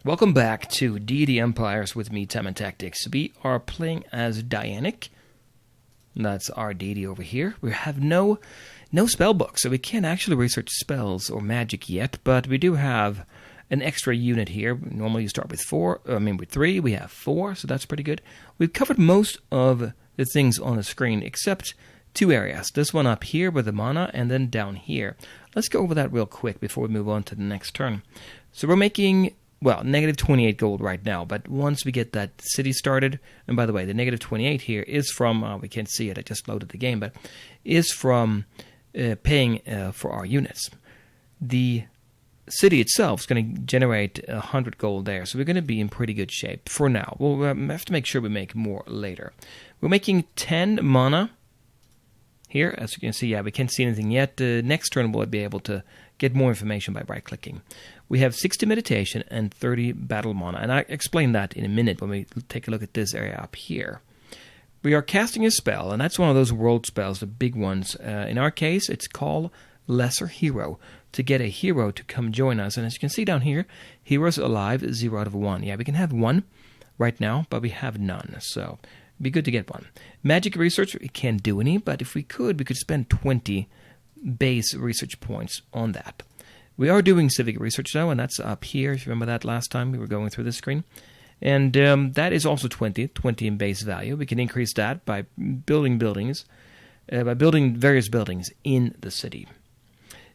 Welcome back to Deity Empires with me, Time and Tactics. We are playing as Dianic. That's our deity over here. We have no spell book, so we can't actually research spells or magic yet, but we do have an extra unit here. Normally you start with with 3. We have 4, so that's pretty good. We've covered most of the things on the screen, except 2 areas. This one up here with the mana, and then down here. Let's go over that real quick before we move on to the next turn. So we're making... well, negative 28 gold right now, but once we get that city started, and by the way, the negative 28 here is from, we can't see it, I just loaded the game, but is from paying for our units. The city itself is going to generate 100 gold there, so we're going to be in pretty good shape for now. We'll have to make sure we make more later. We're making 10 mana here. As you can see, we can't see anything yet. Next turn we'll be able to get more information by right-clicking. We have 60 meditation and 30 battle mana, and I explain that in a minute when we take a look at this area up here. We are casting a spell, and that's one of those world spells, the big ones. In our case, it's called Lesser Hero, to get a hero to come join us. And as you can see down here, heroes alive, 0 out of 1. Yeah, we can have 1 right now, but we have none, so it'd be good to get 1. Magic Research, we can't do any, but if we could spend 20 base research points on that. We are doing Civic Research, though, and that's up here. If you remember that last time we were going through the screen. And that is also 20 in base value. We can increase that by building buildings, by building various buildings in the city.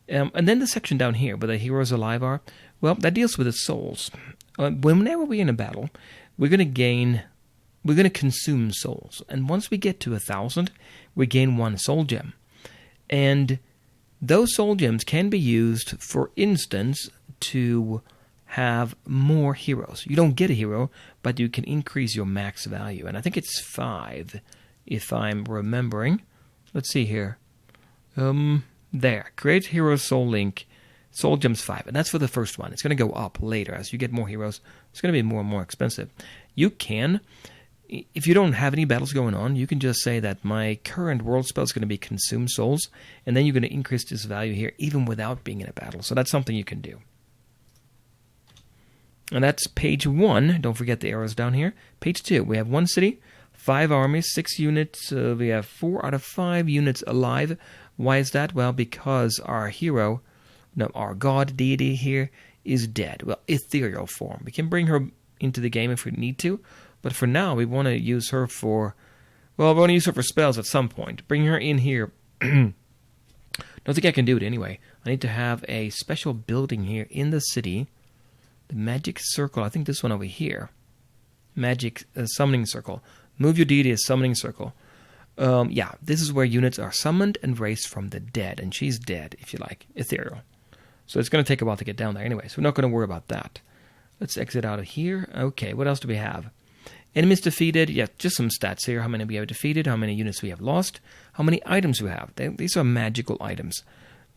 And then the section down here where the heroes alive are, well, that deals with the souls. Whenever we're in a battle, we're going to consume souls. And once we get to 1,000, we gain 1 soul gem. And those soul gems can be used, for instance, to have more heroes. You don't get a hero, but you can increase your max value. And I think it's 5, if I'm remembering. Let's see here. There. Create hero soul link. Soul gems 5. And that's for the first one. It's going to go up later. As you get more heroes, it's going to be more and more expensive. You can... if you don't have any battles going on, you can just say that my current world spell is going to be Consume Souls, and then you're going to increase this value here even without being in a battle. So that's something you can do. And that's page 1. Don't forget the arrows down here. Page 2, we have 1 city, 5 armies, 6 units. We have 4 out of 5 units alive. Why is that? Well, because our hero, our god deity here, is dead. Well, ethereal form. We can bring her into the game if we need to. But for now, we want to use her for... well, we want to use her for spells at some point. Bring her in here. Don't think I can do it anyway. I need to have a special building here in the city. The magic circle. I think this one over here. Magic summoning circle. Move your deity as summoning circle. This is where units are summoned and raised from the dead. And she's dead, if you like. Ethereal. So it's going to take a while to get down there anyway. So we're not going to worry about that. Let's exit out of here. Okay, what else do we have? Enemies defeated, just some stats here. How many we have defeated, how many units we have lost, how many items we have. These are magical items.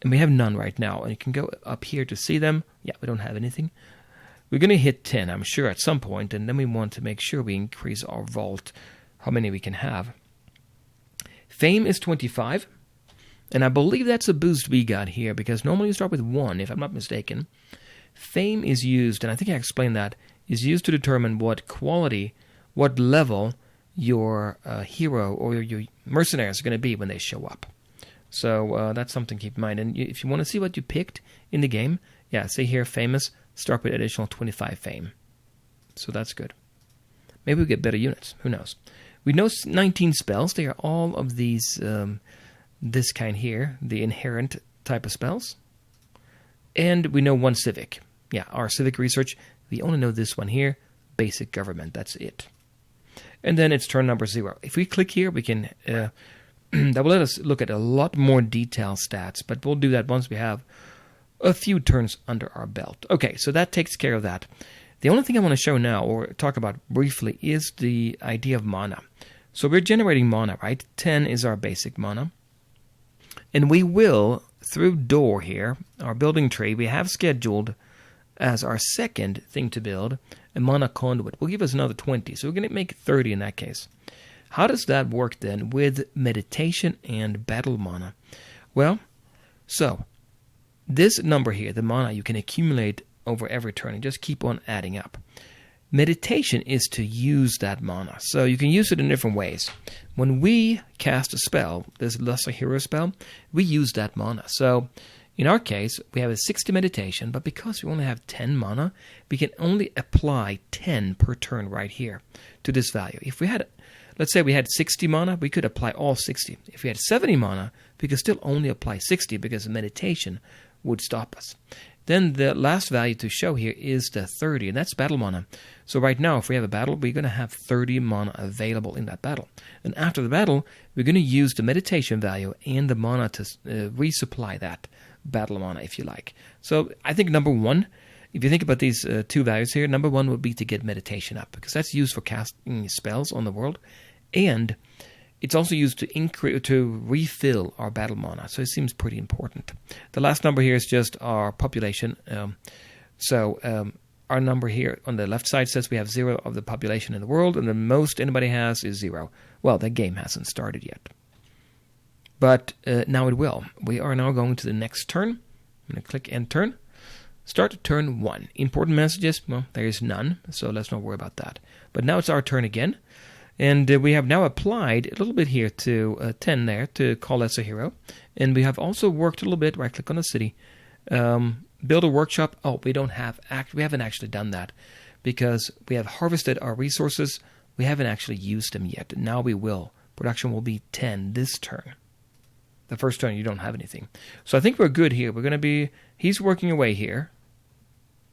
And we have none right now. And you can go up here to see them. Yeah, we don't have anything. We're going to hit 10, I'm sure, at some point. And then we want to make sure we increase our vault, how many we can have. Fame is 25. And I believe that's a boost we got here, because normally you start with 1, if I'm not mistaken. Fame is used, and I think I explained that, is used to determine what quality... what level your hero or your mercenaries are going to be when they show up. So that's something to keep in mind. And if you want to see what you picked in the game, see here, famous, start with additional 25 fame. So that's good. Maybe we get better units. Who knows? We know 19 spells. They are all of these, this kind here, the inherent type of spells. And we know 1 civic. Our civic research, we only know this one here, basic government. That's it. And then it's turn number 0. If we click here, we can... that will let us look at a lot more detailed stats, but we'll do that once we have a few turns under our belt. Okay, so that takes care of that. The only thing I want to show now, or talk about briefly, is the idea of mana. So we're generating mana, right? 10 is our basic mana. And we will, through door here, our building tree, we have scheduled as our second thing to build, a mana conduit. Will give us another 20, so we're going to make 30 in that case. How does that work then with meditation and battle mana? Well, so this number here, the mana, you can accumulate over every turn and just keep on adding up. Meditation is to use that mana. So you can use it in different ways. When we cast a spell, this Lesser Hero spell, we use that mana. So in our case, we have a 60 meditation, but because we only have 10 mana, we can only apply 10 per turn right here to this value. If we had, let's say we had 60 mana, we could apply all 60. If we had 70 mana, we could still only apply 60 because meditation would stop us. Then the last value to show here is the 30, and that's battle mana. So right now, if we have a battle, we're going to have 30 mana available in that battle. And after the battle, we're going to use the meditation value and the mana to resupply that battle mana, if you like. So I think number one, if you think about these two values here, number one would be to get meditation up, because that's used for casting spells on the world, and it's also used to refill our battle mana, so it seems pretty important. The last number here is just our population. Our number here on the left side says we have 0 of the population in the world, and the most anybody has is 0. Well, the game hasn't started yet. But now it will. We are now going to the next turn. I'm going to click End Turn. Start turn 1. Important messages, well, there is none, so let's not worry about that. But now it's our turn again. And we have now applied a little bit here to 10 there to call as a hero. And we have also worked a little bit, right-click on the city, build a workshop. Oh, we haven't actually done that because we have harvested our resources. We haven't actually used them yet. Now we will. Production will be 10 this turn. The first turn you don't have anything. So I think we're good here. We're going to be, he's working away here.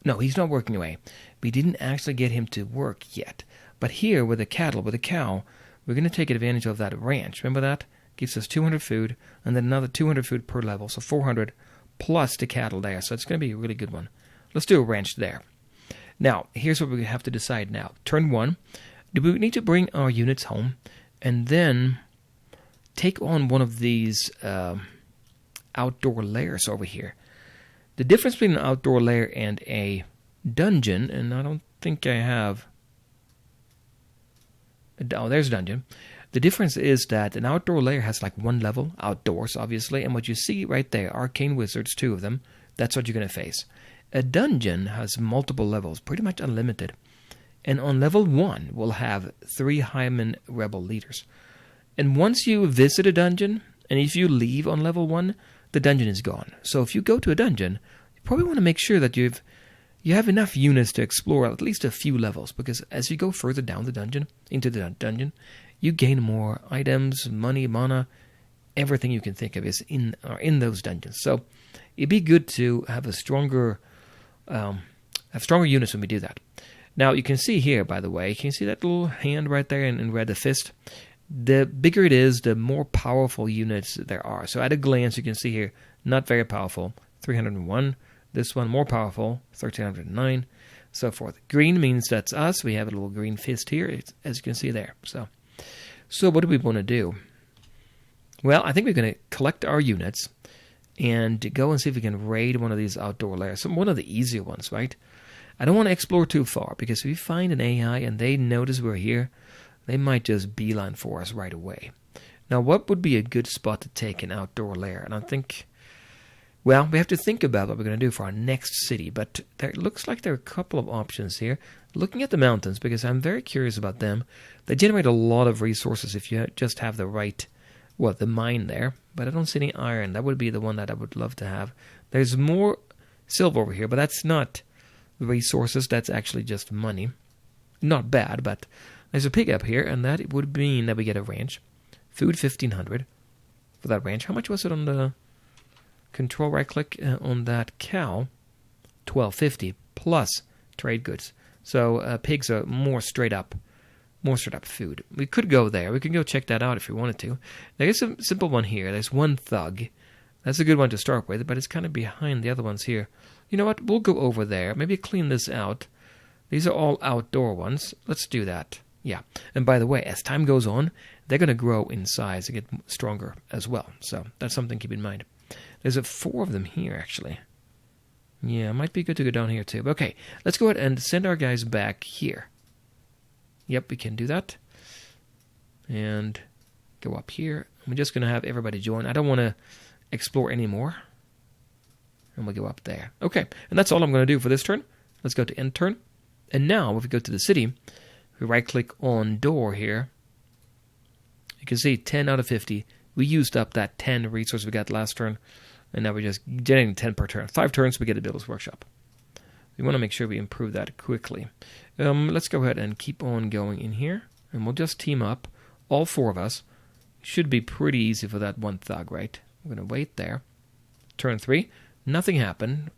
No, he's not working away. We didn't actually get him to work yet. But here, with the cattle, with the cow, we're going to take advantage of that ranch. Remember that? Gives us 200 food, and then another 200 food per level, so 400 plus the cattle there. So it's going to be a really good one. Let's do a ranch there. Now, here's what we have to decide now. Turn 1, do we need to bring our units home, and then take on one of these outdoor lairs over here. The difference between an outdoor lair and a dungeon, and I don't think I have... Oh, there's a dungeon. The difference is that an outdoor lair has like one level, outdoors, obviously, and what you see right there, arcane wizards, 2 of them, that's what you're going to face. A dungeon has multiple levels, pretty much unlimited. And on level 1, we'll have 3 Hyman rebel leaders. And once you visit a dungeon, and if you leave on level 1, the dungeon is gone. So if you go to a dungeon, you probably want to make sure that you have enough units to explore at least a few levels, because as you go further down the dungeon, into the dungeon, you gain more items, money, mana, everything you can think of is in those dungeons. So it'd be good to have stronger units when we do that. Now you can see here, by the way, can you see that little hand right there in red, the fist? The bigger it is, the more powerful units there are. So at a glance, you can see here, not very powerful, 301. This one more powerful, 1309, so forth. Green means that's us. We have a little green fist here, as you can see there. So what do we want to do? Well, I think we're going to collect our units and go and see if we can raid one of these outdoor lairs. One of the easier ones, right? I don't want to explore too far, because if we find an AI and they notice we're here, they might just beeline for us right away. Now, what would be a good spot to take an outdoor lair? And I think... Well, we have to think about what we're going to do for our next city, but there looks like there are a couple of options here. Looking at the mountains, because I'm very curious about them, they generate a lot of resources if you just have the right, the mine there, but I don't see any iron. That would be the one that I would love to have. There's more silver over here, but that's not resources, that's actually just money. Not bad, but there's a pig up here, and that would mean that we get a ranch. Food 1,500 for that ranch. How much was it on the... Control right click on that cow, 1250 plus trade goods. So pigs are more straight up food. We could go there. We could go check that out if we wanted to. There is a simple one here. There's one thug. That's a good one to start with, but it's kind of behind the other ones here. You know what? We'll go over there. Maybe clean this out. These are all outdoor ones. Let's do that. Yeah. And by the way, as time goes on, they're going to grow in size and get stronger as well. So that's something to keep in mind. There's 4 of them here, actually. Yeah, it might be good to go down here, too. Okay, let's go ahead and send our guys back here. Yep, we can do that. And go up here. I'm just going to have everybody join. I don't want to explore anymore. and we'll go up there. Okay, and that's all I'm going to do for this turn. Let's go to end turn. And now, if we go to the city, we right-click on door here. You can see 10 out of 50. We used up that 10 resource we got last turn, and now we're just getting 10 per turn. 5 turns, we get a Builder's Workshop. We want to make sure we improve that quickly. Let's go ahead and keep on going in here, and we'll just team up. All 4 of us. Should be pretty easy for that one thug, right? We're going to wait there. Turn 3. Nothing happened.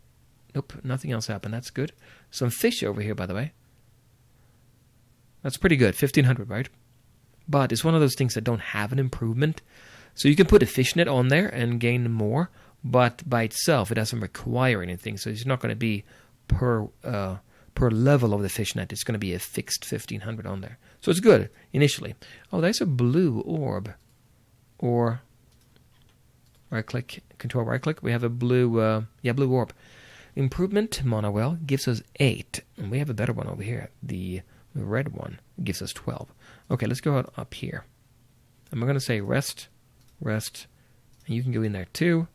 Nope, nothing else happened. That's good. Some fish over here, by the way. That's pretty good. 1,500, right? But it's one of those things that don't have an improvement. So you can put a fishnet on there and gain more, but by itself, it doesn't require anything. So it's not going to be per level of the fishnet. It's going to be a fixed 1,500 on there. So it's good initially. Oh, there's a blue orb. Or right-click, control right-click. We have a blue, blue orb. Improvement, Mana Well, gives us 8. And we have a better one over here. The red one gives us 12. Okay, let's go up here. And we're going to say rest, rest. And you can go in there too.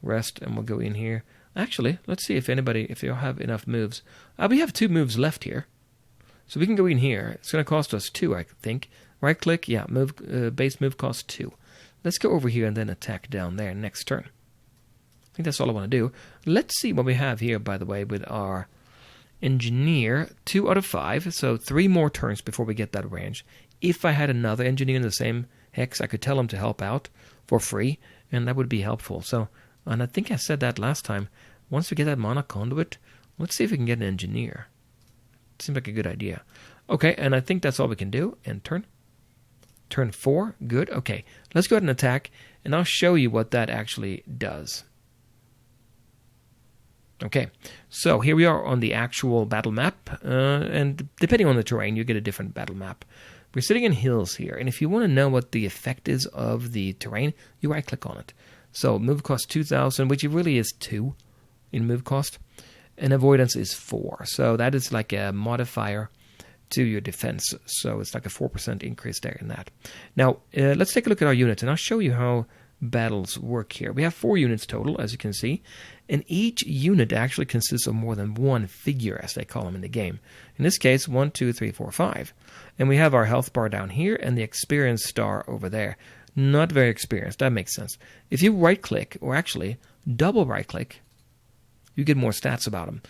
Rest, and we'll go in here. Actually, let's see if you have enough moves. We have 2 moves left here. So we can go in here. It's going to cost us 2, I think. Right-click, yeah, move, base move costs 2. Let's go over here and then attack down there next turn. I think that's all I want to do. Let's see what we have here, by the way, with our engineer. 2 out of 5, so 3 more turns before we get that range. If I had another engineer in the same hex, I could tell him to help out for free, and that would be helpful. So, and I think I said that last time. Once we get that mana conduit, let's see if we can get an engineer. Seems like a good idea. Okay, and I think that's all we can do. End turn. Turn 4, good. Okay, let's go ahead and attack, and I'll show you what that actually does. Okay, so here we are on the actual battle map, and depending on the terrain, you get a different battle map. We're sitting in hills here, and if you want to know what the effect is of the terrain, you right-click on it. So move cost 2,000, which really is 2 in move cost, and avoidance is 4. So that is like a modifier to your defense. So it's like a 4% increase there in that. Now, let's take a look at our units, and I'll show you how battles work here. We have 4 units total, as you can see, and each unit actually consists of more than 1 figure, as they call them in the game. In this case, 1, 2, 3, 4, 5. And we have our health bar down here and the experience star over there. Not very experienced. That makes sense. If you right-click, or actually double right-click, you get more stats about them.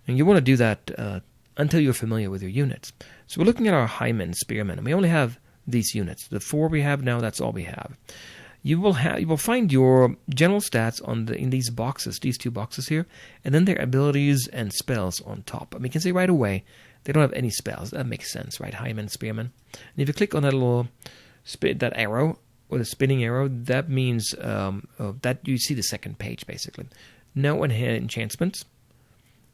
And you want to do that until you're familiar with your units. So we're looking at our highmen, spearmen, and we only have these units. The 4 we have now, that's all we have. You will find your general stats in these boxes, these 2 boxes here, and then their abilities and spells on top. And we can see right away they don't have any spells. That makes sense, right? Highmen, spearmen. And if you click on that little that arrow or the spinning arrow, that means that you see the second page basically. No enchantments.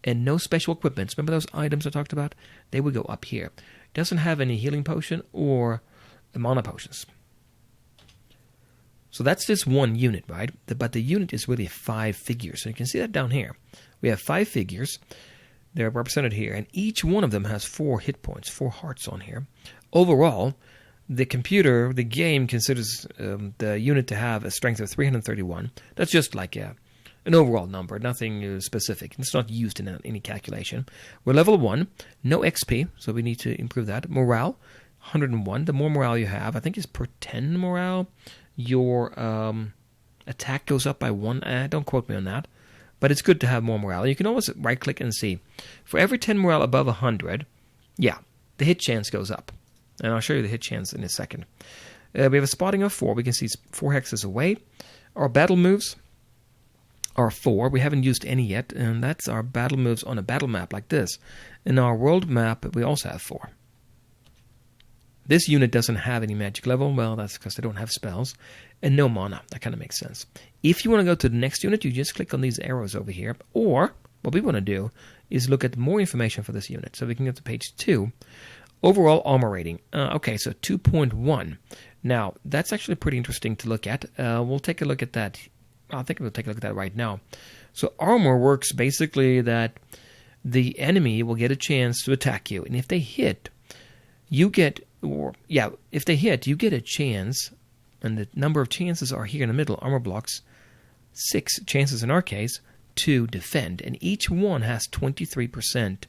And no special equipments. Remember those items I talked about? They would go up here. It doesn't have any healing potion or mana potions. So that's just 1 unit, right? But the unit is really 5 figures. So you can see that down here. We have 5 figures. They're represented here. And each one of them has 4 hit points, 4 hearts on here. Overall, the game considers the unit to have a strength of 331. That's just like an overall number, nothing specific. It's not used in any calculation. We're level 1, no XP, so we need to improve that. Morale, 101. The more morale you have, I think it's per 10 morale, your attack goes up by 1. Don't quote me on that, but it's good to have more morale. You can always right-click and see. For every 10 morale above 100, yeah, the hit chance goes up. And I'll show you the hit chance in a second. We have a spotting of 4. We can see 4 hexes away. Our battle moves are 4. We haven't used any yet, and that's our battle moves on a battle map like this. In our world map, we also have 4. This unit doesn't have any magic level. Well, that's because they don't have spells. And no mana. That kind of makes sense. If you want to go to the next unit, you just click on these arrows over here. Or, what we want to do is look at more information for this unit. So we can go to page 2. Overall armor rating. Okay, so 2.1. Now, that's actually pretty interesting to look at. We'll take a look at that. I think we'll take a look at that right now. So armor works basically that the enemy will get a chance to attack you. And if they hit, you get a chance, and the number of chances are here in the middle, armor blocks, 6 chances in our case, to defend, and each one has 23%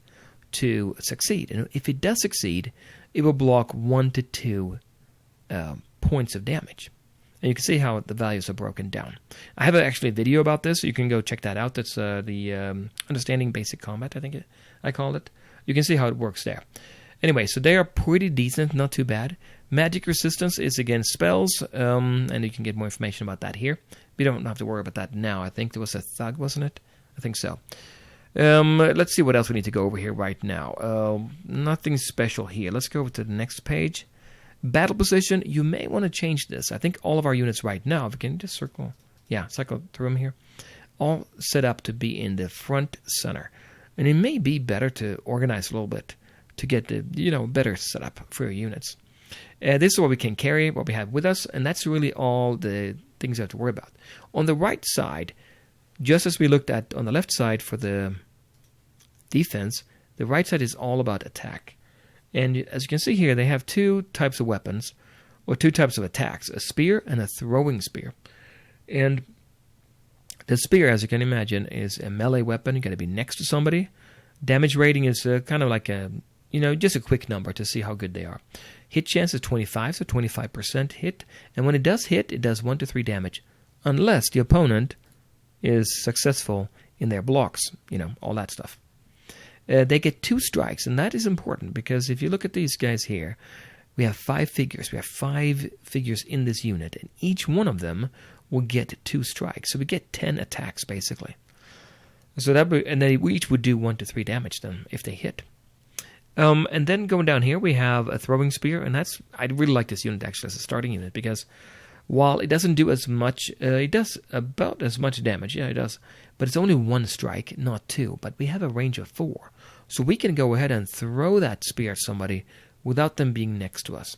to succeed. And if it does succeed, it will block 1 to 2 points of damage. And you can see how the values are broken down. I have actually a video about this, so you can go check that out. That's the Understanding Basic Combat, I think I called it. You can see how it works there. Anyway, so they are pretty decent, not too bad. Magic resistance is against spells, and you can get more information about that here. We don't have to worry about that now. I think there was a thug, wasn't it? I think so. Let's see what else we need to go over here right now. Nothing special here. Let's go over to the next page. Battle position, you may want to change this. I think all of our units right now, if we can just cycle through them here, all set up to be in the front center. And it may be better to organize a little bit to get the better setup for your units. This is what we can carry, what we have with us, and that's really all the things you have to worry about. On the right side, just as we looked at on the left side for the defense, the right side is all about attack. And as you can see here, they have 2 types of weapons, or 2 types of attacks, a spear and a throwing spear. And the spear, as you can imagine, is a melee weapon. You got to be next to somebody. Damage rating is kind of like just a quick number to see how good they are. Hit chance is 25, so 25% hit. And when it does hit, it does 1 to 3 damage, unless the opponent is successful in their blocks, all that stuff. They get 2 strikes, and that is important because if you look at these guys here, we have 5 figures. We have 5 figures in this unit, and each one of them will get 2 strikes. So we get 10 attacks, basically. So and they each would do 1 to 3 damage then if they hit. And then going down here, we have a throwing spear, and I really like this unit actually as a starting unit because while it doesn't do as much, it does about as much damage. Yeah, it does. But it's only 1 strike, not 2. But we have a range of 4. So we can go ahead and throw that spear at somebody without them being next to us.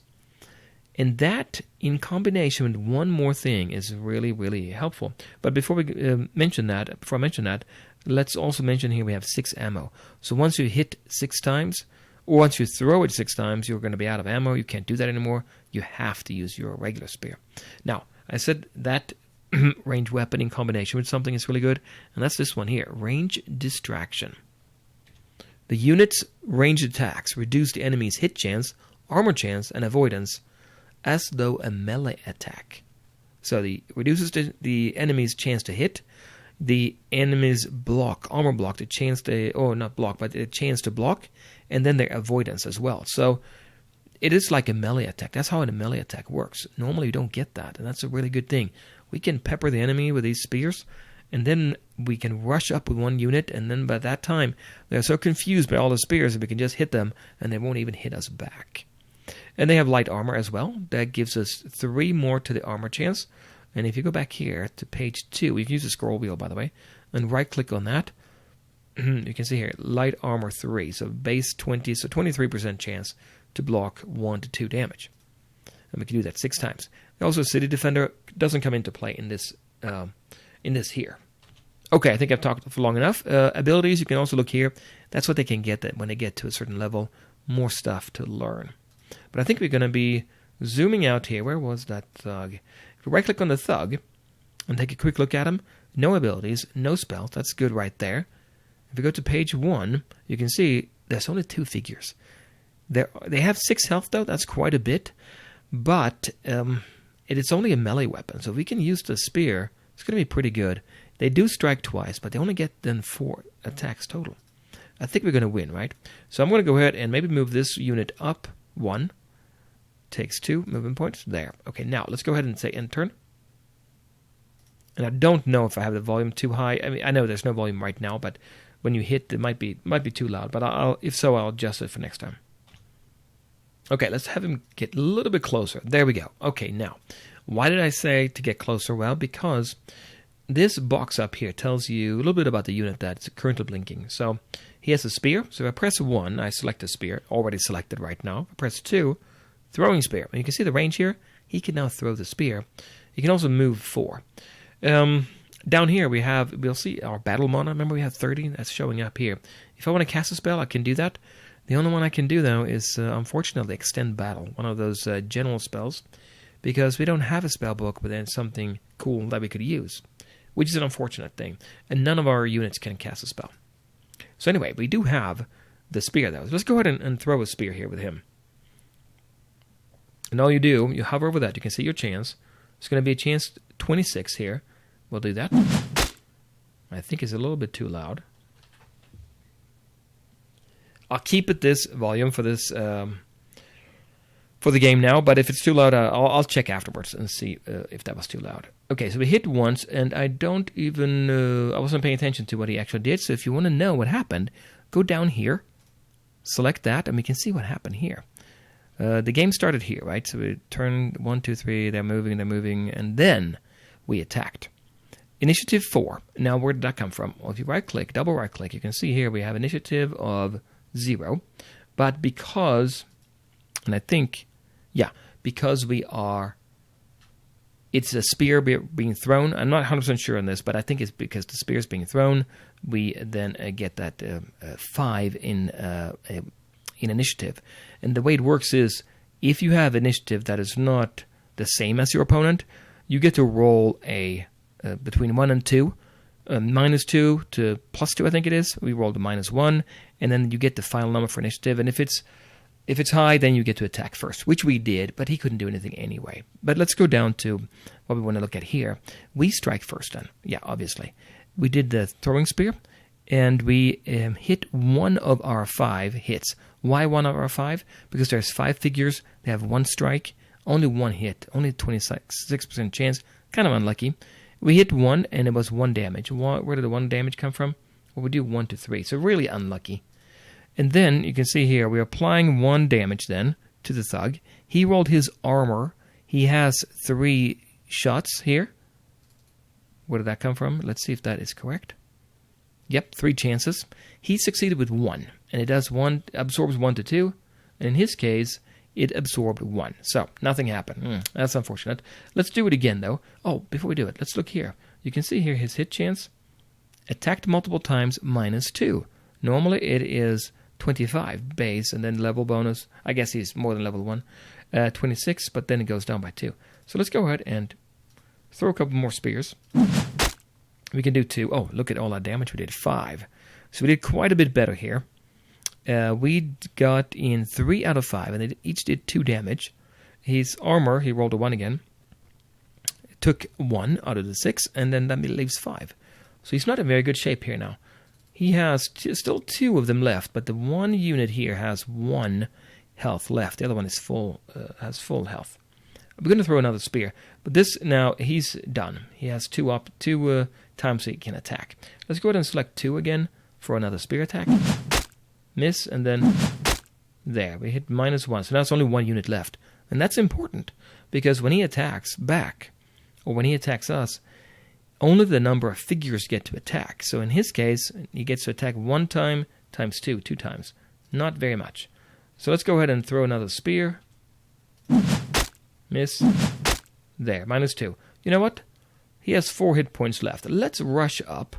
And that, in combination with one more thing, is really, really helpful. But before I mention that, let's also mention here we have 6 ammo. So once you hit 6 times, or once you throw it 6 times, you're going to be out of ammo. You can't do that anymore. You have to use your regular spear. Now, I said that range weapon in combination with something is really good, and that's this one here, range distraction. The unit's ranged attacks reduce the enemy's hit chance, armor chance, and avoidance as though a melee attack. So it reduces the enemy's chance to hit, the enemy's armor block, the chance to block, and then their avoidance as well. So it is like a melee attack. That's how a melee attack works. Normally you don't get that, and that's a really good thing. We can pepper the enemy with these spears, and then we can rush up with one unit, and then by that time, they're so confused by all the spears that we can just hit them, and they won't even hit us back. And they have light armor as well. That gives us 3 more to the armor chance. And if you go back here to page 2, we can use the scroll wheel, by the way, and right-click on that. You can see here, light armor 3, so base 20, so 23% chance to block 1 to 2 damage. And we can do that 6 times. Also, City Defender doesn't come into play in this here. Okay, I think I've talked for long enough. Abilities, you can also look here. That's what they can get when they get to a certain level. More stuff to learn. But I think we're going to be zooming out here. Where was that thug? If we right-click on the thug and take a quick look at him, no abilities, no spells. That's good right there. If we go to page 1, you can see there's only 2 figures. They have 6 health, though. That's quite a bit. But it is only a melee weapon, so if we can use the spear, it's going to be pretty good. They do strike twice, but they only get then 4 attacks total. I think we're going to win, right? So I'm going to go ahead and maybe move this unit up 1. Takes 2 movement points. There. Okay, now let's go ahead and say end turn. And I don't know if I have the volume too high. I mean, I know there's no volume right now, but when you hit, it might be too loud. But if so, I'll adjust it for next time. Okay, let's have him get a little bit closer. There we go. Okay, now, why did I say to get closer? Well, because this box up here tells you a little bit about the unit that's currently blinking. So he has a spear. So if I press 1, I select a spear. Already selected right now. If I press 2, throwing spear. And you can see the range here. He can now throw the spear. He can also move 4. Down here we'll see our battle mana. Remember we have 30? That's showing up here. If I want to cast a spell, I can do that. The only one I can do, though, is, unfortunately, Extend Battle, one of those general spells, because we don't have a spell book, but then something cool that we could use, which is an unfortunate thing. And none of our units can cast a spell. So anyway, we do have the spear, though. So let's go ahead and throw a spear here with him. And all you do, you hover over that. You can see your chance. It's going to be a chance 26 here. We'll do that. I think it's a little bit too loud. I'll keep it this volume for this for the game now, but if it's too loud, I'll check afterwards and see if that was too loud. Okay, so we hit once, and I don't even I wasn't paying attention to what he actually did. So if you want to know what happened, go down here, select that, and we can see what happened here. The game started here, right? So we turned 1, 2, 3. They're moving, and then we attacked. Initiative 4. Now, where did that come from? Well, if you right-click, double right-click, you can see here we have initiative of 0. But because, and I think, yeah, because we are, it's a spear being thrown. I'm not 100% sure on this, but I think it's because the spear is being thrown. We then get that 5 in initiative. And the way it works is, if you have initiative that is not the same as your opponent, you get to roll a between 1 and 2, -2 to +2, I think it is. We rolled a -1, and then you get the final number for initiative. And if it's high, then you get to attack first, which we did, but he couldn't do anything anyway. But let's go down to what we want to look at here. We strike first then. Yeah, obviously. We did the throwing spear, and we hit one of our 5 hits. Why one of our 5? Because there's 5 figures. They have 1 strike, only 1 hit, only 26% chance. Kind of unlucky. We hit 1, and it was 1 damage. Where did the 1 damage come from? Well, we do 1 to 3, so really unlucky. And then, you can see here, we're applying 1 damage then to the thug. He rolled his armor. He has 3 shots here. Where did that come from? Let's see if that is correct. Yep, 3 chances. He succeeded with 1, and it does absorbs 1 to 2. And in his case, it absorbed 1. So, nothing happened. That's unfortunate. Let's do it again, though. Oh, before we do it, let's look here. You can see here his hit chance. Attacked multiple times, -2. Normally, it is 25 base, and then level bonus. I guess he's more than level 1. 26, but then it goes down by 2. So let's go ahead and throw a couple more spears. We can do 2. Oh, look at all that damage we did. 5. So we did quite a bit better here. We got in 3 out of 5, and they each did 2 damage. His armor, he rolled a 1 again. It took 1 out of the 6, and then that leaves 5. So he's not in very good shape here now. He has still 2 of them left, but the one unit here has 1 health left. The other one is has full health. We're going to throw another spear, but this now he's done. He has 2 times he can attack. Let's go ahead and select 2 again for another spear attack. Miss, and then there we hit -1. So now it's only 1 unit left, and that's important because when he attacks back, or when he attacks us, only the number of figures get to attack. So in his case, he gets to attack 1 time times 2 times. Not very much. So let's go ahead and throw another spear. Miss. There, -2. You know what? He has 4 hit points left. Let's rush up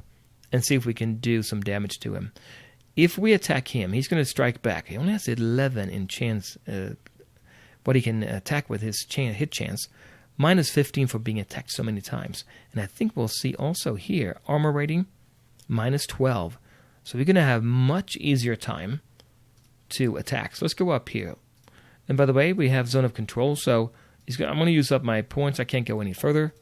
and see if we can do some damage to him. If we attack him, he's going to strike back. He only has 11 in chance, what he can attack with his hit chance. -15 for being attacked so many times. And I think we'll see also here, armor rating, -12. So we're going to have much easier time to attack. So let's go up here. And by the way, we have zone of control, so I'm going to use up my points. I can't go any further.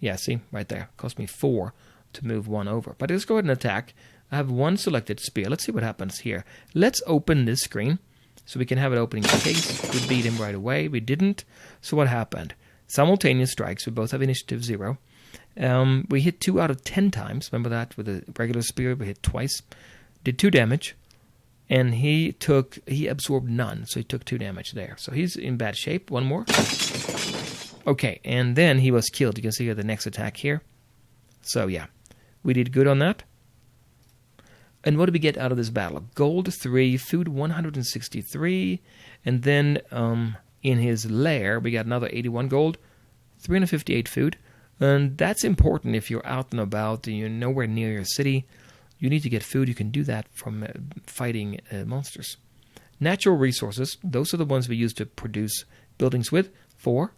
Yeah, see, right there. It cost me 4 to move 1 over. But let's go ahead and attack. I have 1 selected spear. Let's see what happens here. Let's open this screen so we can have it opening in case. We beat him right away. We didn't. So what happened? Simultaneous strikes. We both have initiative 0. We hit 2 out of 10 times. Remember that? With a regular spear, we hit twice. Did 2 damage. And he absorbed none. So he took 2 damage there. So he's in bad shape. 1 more. Okay, and then he was killed. You can see the next attack here. So yeah, we did good on that. And what did we get out of this battle? Gold 3, food 163, and then in his lair we got another 81 gold, 358 food. And that's important if you're out and about and you're nowhere near your city. You need to get food. You can do that from fighting monsters. Natural resources, those are the ones we use to produce buildings with. 4.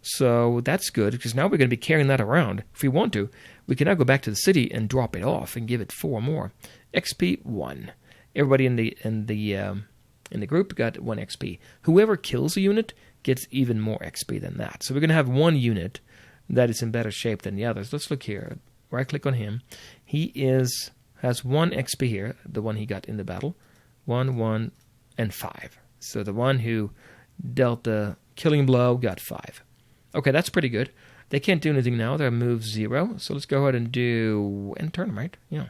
So that's good, because now we're going to be carrying that around. If we want to, we can now go back to the city and drop it off and give it 4 more. XP 1. Everybody in the group got 1 XP. Whoever kills a unit gets even more XP than that. So we're going to have 1 unit that is in better shape than the others. Let's look here. Right-click on him. He has 1 XP here, the one he got in the battle. 1, 1, and 5. So the one who dealt the killing blow got 5. Okay, that's pretty good. They can't do anything now. They're move 0. So let's go ahead and turn them, right? Yeah.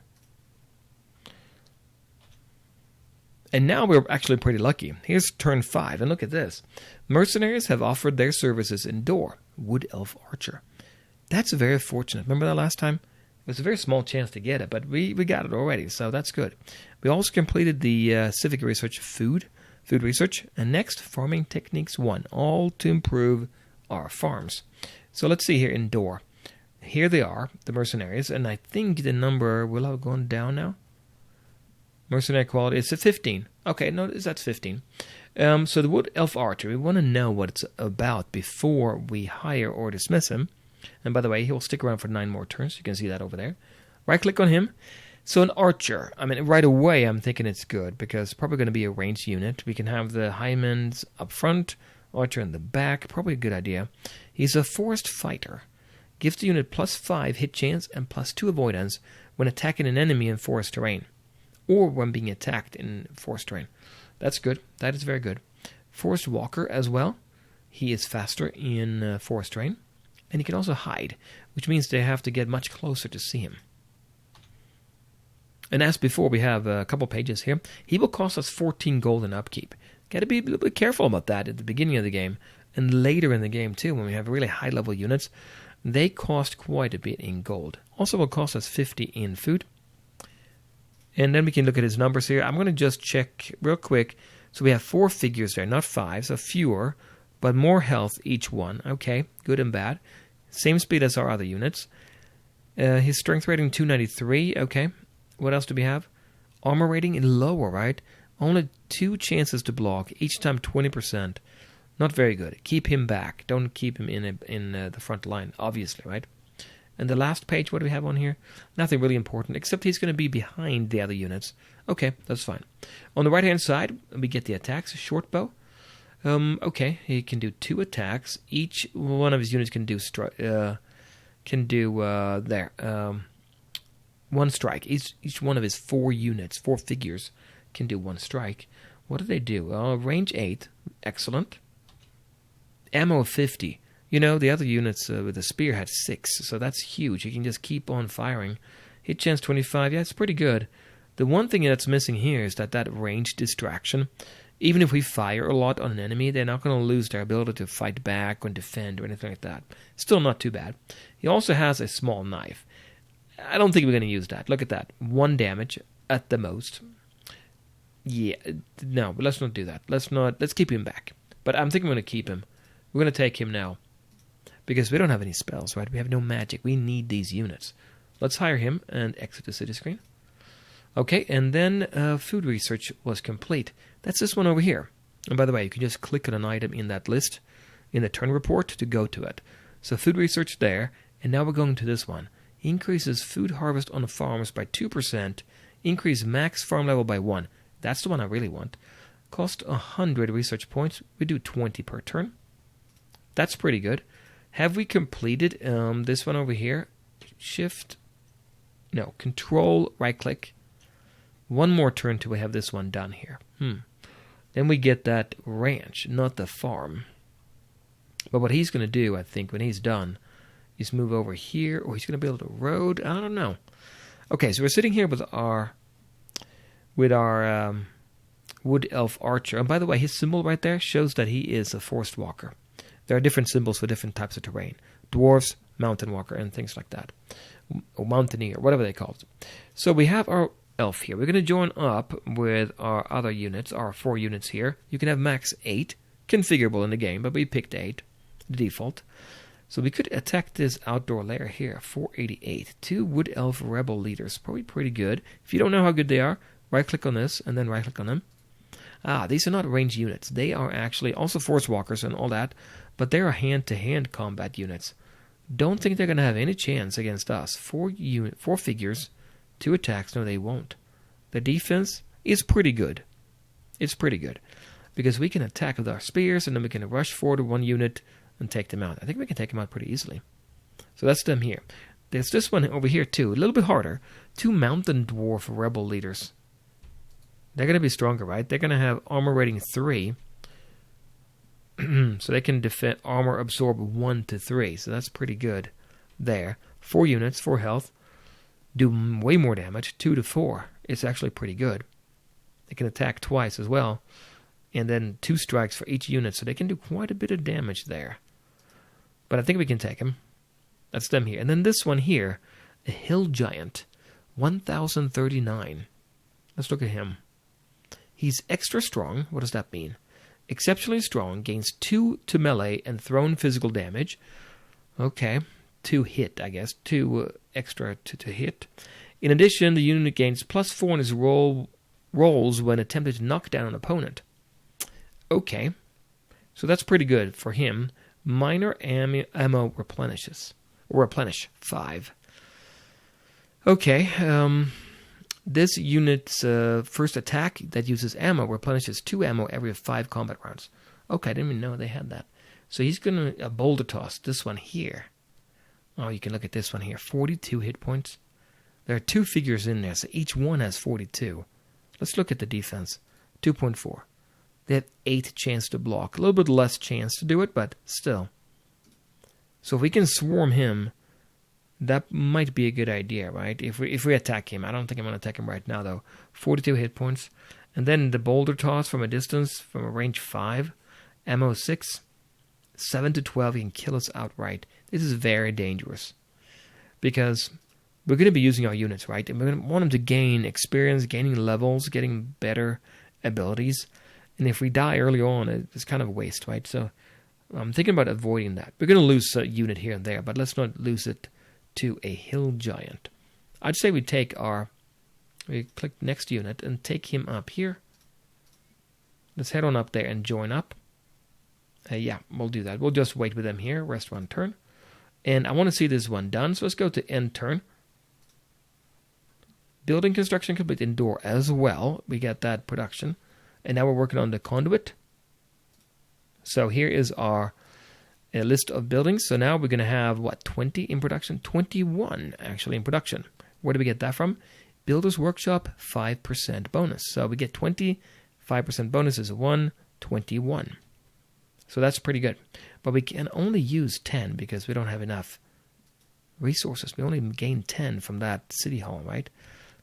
And now we're actually pretty lucky. Here's turn 5, and look at this. Mercenaries have offered their services in Door, Wood Elf Archer. That's very fortunate. Remember that last time? It was a very small chance to get it, but we got it already, so that's good. We also completed the Civic Research food research, and next, Farming Techniques 1, all to improve our farms. So let's see here in Door. Here they are, the mercenaries, and I think the number will have gone down now. Mercenary quality, it's a 15. Okay, no, that's 15. So the Wood Elf Archer, we want to know what it's about before we hire or dismiss him. And by the way, he'll stick around for 9 more turns. You can see that over there. Right-click on him. So an archer, I mean, right away I'm thinking it's good, because it's probably going to be a ranged unit. We can have the Hymens up front, archer in the back, probably a good idea. He's a forest fighter. Gives the unit +5 hit chance and +2 avoidance when attacking an enemy in forest terrain, or when being attacked in forest terrain. That's good. That is very good. Forest walker as well. He is faster in forest terrain. And he can also hide, which means they have to get much closer to see him. And as before, we have a couple pages here. He will cost us 14 gold in upkeep. Got to be a little bit careful about that at the beginning of the game, and later in the game too, when we have really high-level units. They cost quite a bit in gold. Also will cost us 50 in food. And then we can look at his numbers here. I'm going to just check real quick. So we have 4 figures there, not 5, so fewer, but more health each one. Okay, good and bad. Same speed as our other units. His strength rating 293. Okay, what else do we have? Armor rating lower, right? Only 2 chances to block, each time 20%. Not very good. Keep him back. Don't keep him in the front line, obviously, right? And the last page, what do we have on here? Nothing really important, except he's going to be behind the other units. Okay, that's fine. On the right-hand side, we get the attacks. Short bow. Okay, he can do 2 attacks. Each one of his units can do 1 strike. Each one of his 4 units, 4 figures, can do 1 strike. What do they do? Range 8, excellent. Ammo of 50. You know, the other units with the spear had 6, so that's huge. You can just keep on firing. Hit chance 25, yeah, it's pretty good. The one thing that's missing here is that range distraction. Even if we fire a lot on an enemy, they're not going to lose their ability to fight back or defend or anything like that. Still not too bad. He also has a small knife. I don't think we're going to use that. Look at that. 1 damage at the most. Yeah, no, but let's not do that. Let's keep him back. But I'm thinking we're going to keep him. We're going to take him now. Because we don't have any spells, right? We have no magic. We need these units. Let's hire him and exit the city screen. Okay, and then food research was complete. That's this one over here. And by the way, you can just click on an item in that list, in the turn report, to go to it. So food research there, and now we're going to this one. Increases food harvest on the farms by 2%. Increase max farm level by 1. That's the one I really want. Cost 100 research points. We do 20 per turn. That's pretty good. Have we completed this one over here? Control, right-click. 1 more turn till we have this one done here. Then we get that ranch, not the farm. But what he's going to do, I think, when he's done, is move over here, or he's going to build a road. I don't know. Okay, so we're sitting here with our Wood Elf Archer. And by the way, his symbol right there shows that he is a forest walker. There are different symbols for different types of terrain. Dwarves, mountain walker, and things like that. Or mountaineer, whatever they call it. So we have our elf here. We're going to join up with our other units, our 4 units here. You can have max 8, configurable in the game, but we picked 8, the default. So we could attack this outdoor lair here, 488. 2 Wood Elf Rebel Leaders, probably pretty good. If you don't know how good they are, right-click on this, and then right-click on them. These are not ranged units. They are actually also force walkers and all that, but they are hand-to-hand combat units. Don't think they're going to have any chance against us. 4 figures, 2 attacks. No, they won't. The defense is pretty good. It's pretty good. Because we can attack with our spears, and then we can rush forward to 1 unit and take them out. I think we can take them out pretty easily. So that's them here. There's this one over here, too. A little bit harder. 2 mountain dwarf rebel leaders. They're going to be stronger, right? They're going to have armor rating 3. So they can defend armor absorb 1 to 3. So that's pretty good there. 4 units, 4 health. Do way more damage. 2 to 4. It's actually pretty good. They can attack twice as well. And then 2 strikes for each unit. So they can do quite a bit of damage there. But I think we can take them. That's them here. And then this one here. A hill giant. 1039. Let's look at him. He's extra strong. What does that mean? Exceptionally strong. Gains 2 to melee and thrown physical damage. Okay. 2 hit, I guess. 2 extra to hit. In addition, the unit gains +4 in his rolls when attempted to knock down an opponent. Okay. So that's pretty good for him. Minor ammo replenishes. Or replenish 5. Okay. This unit's first attack that uses ammo replenishes 2 ammo every 5 combat rounds. Okay, I didn't even know they had that. So he's going to boulder toss this one here. Oh, you can look at this one here. 42 hit points. There are 2 figures in there, so each one has 42. Let's look at the defense. 2.4. They have 8 chance to block. A little bit less chance to do it, but still. So if we can swarm him, that might be a good idea, right? If we attack him. I don't think I'm going to attack him right now, though. 42 hit points. And then the boulder toss from a distance, from a range 5. Ammo 6. 7 to 12, he can kill us outright. This is very dangerous. Because we're going to be using our units, right? And we're going to want them to gain experience, gaining levels, getting better abilities. And if we die early on, it's kind of a waste, right? So I'm thinking about avoiding that. We're going to lose a unit here and there, but let's not lose it to a hill giant. I'd say we click next unit and take him up here. Let's head on up there and join up. Yeah, we'll do that. We'll just wait with them here, rest 1 turn. And I want to see this one done, so let's go to end turn. Building construction complete indoor as well. We got that production. And now we're working on the conduit. So here is our a list of buildings. So now we're going to have, 20 in production? 21, actually, in production. Where do we get that from? Builder's Workshop, 5% bonus. So we get 20, 5% bonus is 121. So that's pretty good. But we can only use 10 because we don't have enough resources. We only gain 10 from that city hall, right?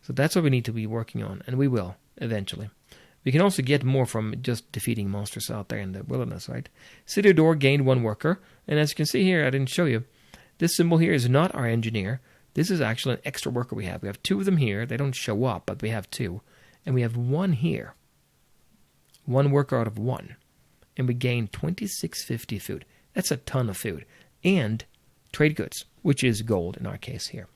So that's what we need to be working on, and we will, eventually. We can also get more from just defeating monsters out there in the wilderness, right? City door gained 1 worker. And as you can see here, I didn't show you, this symbol here is not our engineer. This is actually an extra worker we have. We have 2 of them here. They don't show up, but we have 2. And we have 1 here. 1 worker out of 1. And we gain 2650 food. That's a ton of food. And trade goods, which is gold in our case here.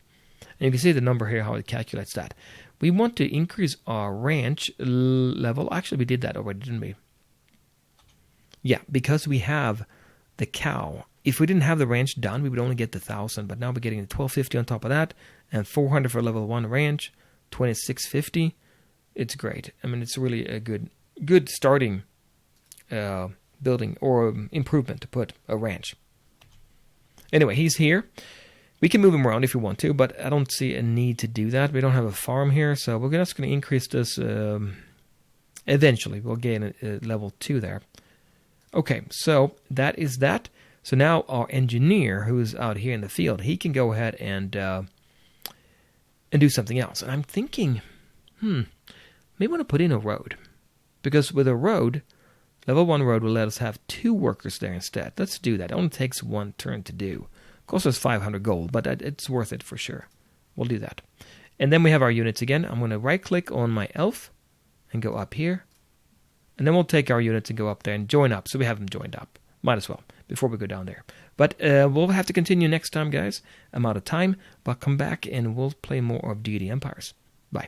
And you can see the number here, how it calculates that. We want to increase our ranch level. Actually, we did that already, didn't we? Yeah, because we have the cow. If we didn't have the ranch done, we would only get the 1,000. But now we're getting the 1250 on top of that. And 400 for level 1 ranch. 2650. It's great. I mean, it's really a good starting building or improvement to put a ranch. Anyway, he's here. We can move him around if we want to, but I don't see a need to do that. We don't have a farm here, so we're just going to increase this eventually. We'll gain a level 2 there. Okay, so that is that. So now our engineer, who's out here in the field, he can go ahead and do something else. And I'm thinking, maybe want to put in a road. Because with a road, level 1 road will let us have 2 workers there instead. Let's do that. It only takes 1 turn to do. Costs us 500 gold, but it's worth it for sure. We'll do that. And then we have our units again. I'm going to right-click on my elf and go up here. And then we'll take our units and go up there and join up. So we have them joined up. Might as well, before we go down there. But we'll have to continue next time, guys. I'm out of time, but come back and we'll play more of Deity Empires. Bye.